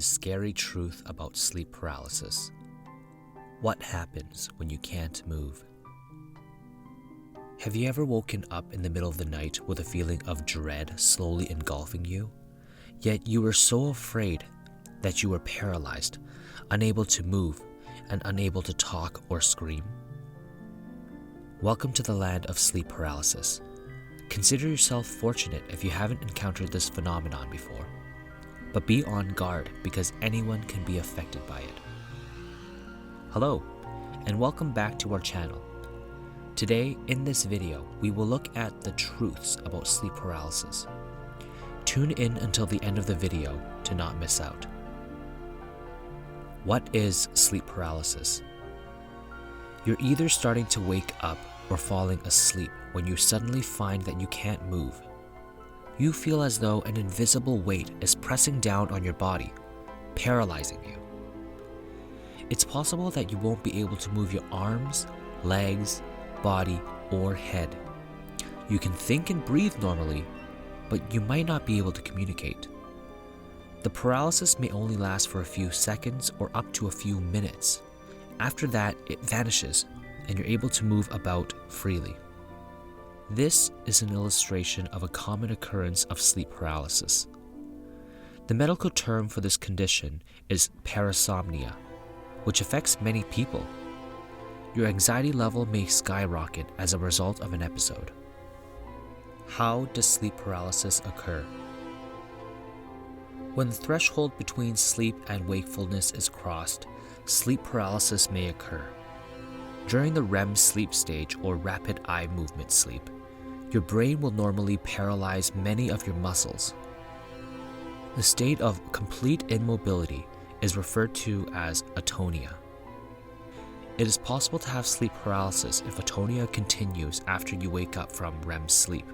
the scary truth about sleep paralysis. What happens when you can't move? Have you ever woken up in the middle of the night with a feeling of dread slowly engulfing you? Yet you were so afraid that you were paralyzed, unable to move, and unable to talk or scream? Welcome to the land of sleep paralysis. Consider yourself fortunate if you haven't encountered this phenomenon before. But be on guard because anyone can be affected by it. Hello, and welcome back to our channel. Today, in this video, we will look at the truths about sleep paralysis. Tune in until the end of the video to not miss out. What is sleep paralysis? You're either starting to wake up or falling asleep when you suddenly find that you can't move. You feel as though an invisible weight is pressing down on your body, paralyzing you. It's possible that you won't be able to move your arms, legs, body, or head. You can think and breathe normally, but you might not be able to communicate. The paralysis may only last for a few seconds or up to a few minutes. After that, it vanishes and you're able to move about freely. This is an illustration of a common occurrence of sleep paralysis. The medical term for this condition is parasomnia, which affects many people. Your anxiety level may skyrocket as a result of an episode. How does sleep paralysis occur? When the threshold between sleep and wakefulness is crossed, sleep paralysis may occur. During the REM sleep stage or rapid eye movement sleep, your brain will normally paralyze many of your muscles. The state of complete immobility is referred to as atonia. It is possible to have sleep paralysis if atonia continues after you wake up from REM sleep.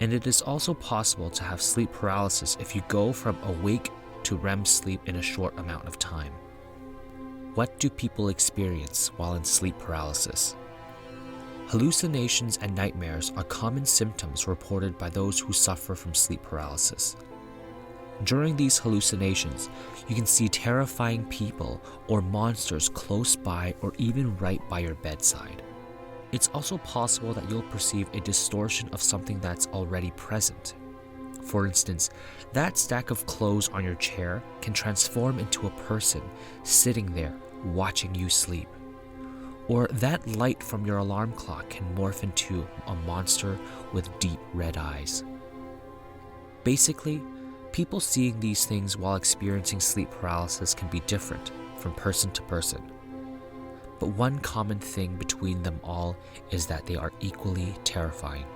And it is also possible to have sleep paralysis if you go from awake to REM sleep in a short amount of time. What do people experience while in sleep paralysis? Hallucinations and nightmares are common symptoms reported by those who suffer from sleep paralysis. During these hallucinations, you can see terrifying people or monsters close by or even right by your bedside. It's also possible that you'll perceive a distortion of something that's already present. For instance, that stack of clothes on your chair can transform into a person sitting there watching you sleep. Or that light from your alarm clock can morph into a monster with deep red eyes. Basically, people seeing these things while experiencing sleep paralysis can be different from person to person. But one common thing between them all is that they are equally terrifying.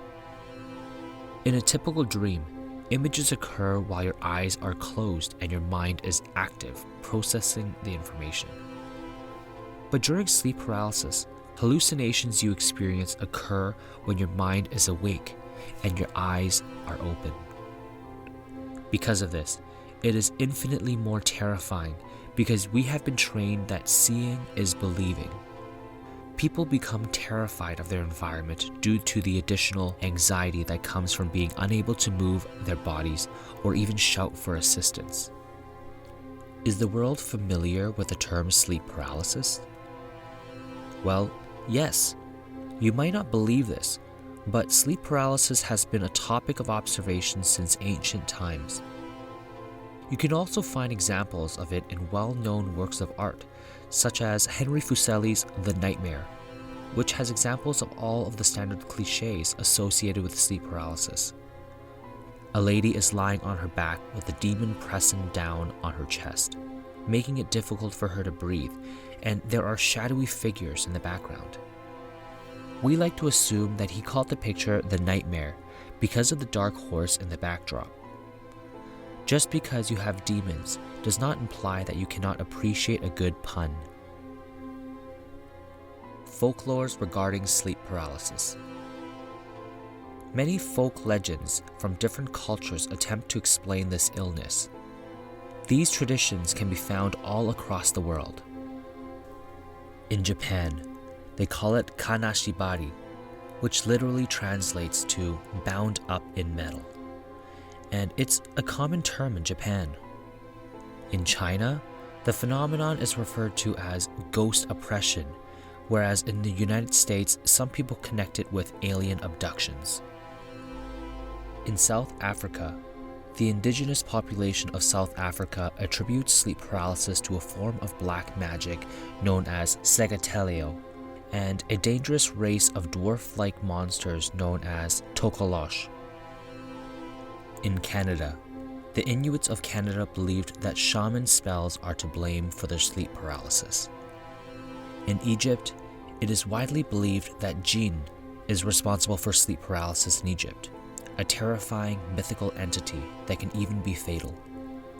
In a typical dream, images occur while your eyes are closed and your mind is active, processing the information. But during sleep paralysis, hallucinations you experience occur when your mind is awake and your eyes are open. Because of this, it is infinitely more terrifying because we have been trained that seeing is believing. People become terrified of their environment due to the additional anxiety that comes from being unable to move their bodies or even shout for assistance. Is the world familiar with the term sleep paralysis? Well, yes. You might not believe this, but sleep paralysis has been a topic of observation since ancient times. You can also find examples of it in well-known works of art, such as Henry Fuseli's The Nightmare, which has examples of all of the standard cliches associated with sleep paralysis. A lady is lying on her back with a demon pressing down on her chest, making it difficult for her to breathe, and there are shadowy figures in the background. We like to assume that he called the picture The Nightmare because of the dark horse in the backdrop. Just because you have demons does not imply that you cannot appreciate a good pun. Folklores regarding sleep paralysis. Many folk legends from different cultures attempt to explain this illness. These traditions can be found all across the world. In Japan, they call it kanashibari, which literally translates to bound up in metal. And it's a common term in Japan. In China, the phenomenon is referred to as ghost oppression, whereas in the United States, some people connect it with alien abductions. In South Africa, the indigenous population of South Africa attributes sleep paralysis to a form of black magic known as Segatelio, and a dangerous race of dwarf-like monsters known as Tokolosh. In Canada, the Inuits of Canada believed that shaman spells are to blame for their sleep paralysis. In Egypt, it is widely believed that jinn is responsible for sleep paralysis in Egypt, a terrifying mythical entity that can even be fatal.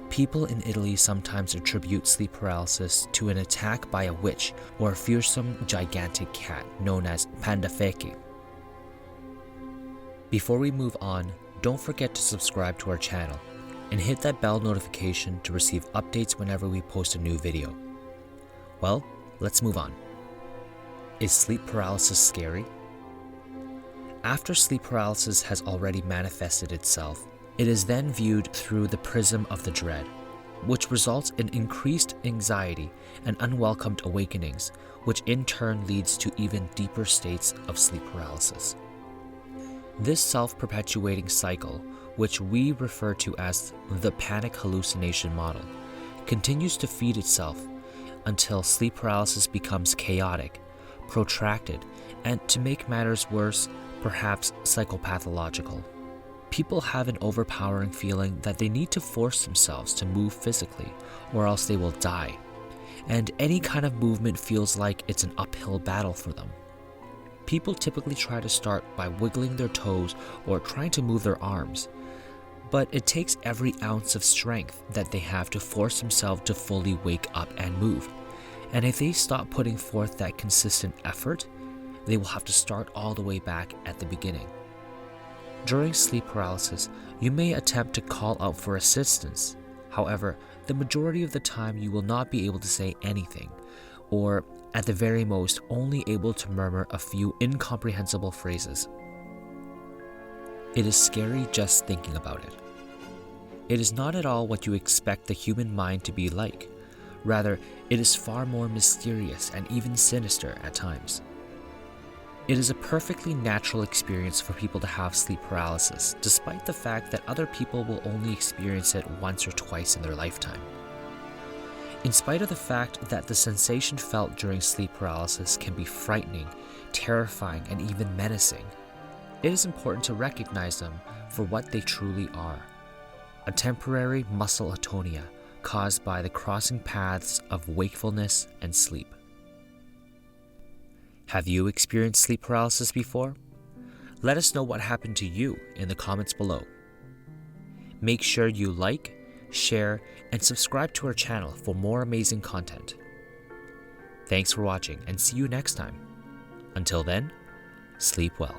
People in Italy sometimes attribute sleep paralysis to an attack by a witch or a fearsome gigantic cat known as pandafeki. Before we move on, don't forget to subscribe to our channel and hit that bell notification to receive updates whenever we post a new video. Well, let's move on. Is sleep paralysis scary? After sleep paralysis has already manifested itself, it is then viewed through the prism of the dread, which results in increased anxiety and unwelcomed awakenings, which in turn leads to even deeper states of sleep paralysis. This self-perpetuating cycle, which we refer to as the panic hallucination model, continues to feed itself until sleep paralysis becomes chaotic, protracted, and to make matters worse, perhaps psychopathological. People have an overpowering feeling that they need to force themselves to move physically, or else they will die, and any kind of movement feels like it's an uphill battle for them. People typically try to start by wiggling their toes or trying to move their arms, but it takes every ounce of strength that they have to force themselves to fully wake up and move, and if they stop putting forth that consistent effort, they will have to start all the way back at the beginning. During sleep paralysis, you may attempt to call out for assistance. However, the majority of the time you will not be able to say anything, or at the very most only able to murmur a few incomprehensible phrases. It is scary just thinking about it. It is not at all what you expect the human mind to be like. Rather, it is far more mysterious and even sinister at times. It is a perfectly natural experience for people to have sleep paralysis, despite the fact that other people will only experience it once or twice in their lifetime. In spite of the fact that the sensation felt during sleep paralysis can be frightening, terrifying, and even menacing, it is important to recognize them for what they truly are: a temporary muscle atonia caused by the crossing paths of wakefulness and sleep. Have you experienced sleep paralysis before? Let us know what happened to you in the comments below. Make sure you like, share, and subscribe to our channel for more amazing content. Thanks for watching and see you next time. Until then, sleep well.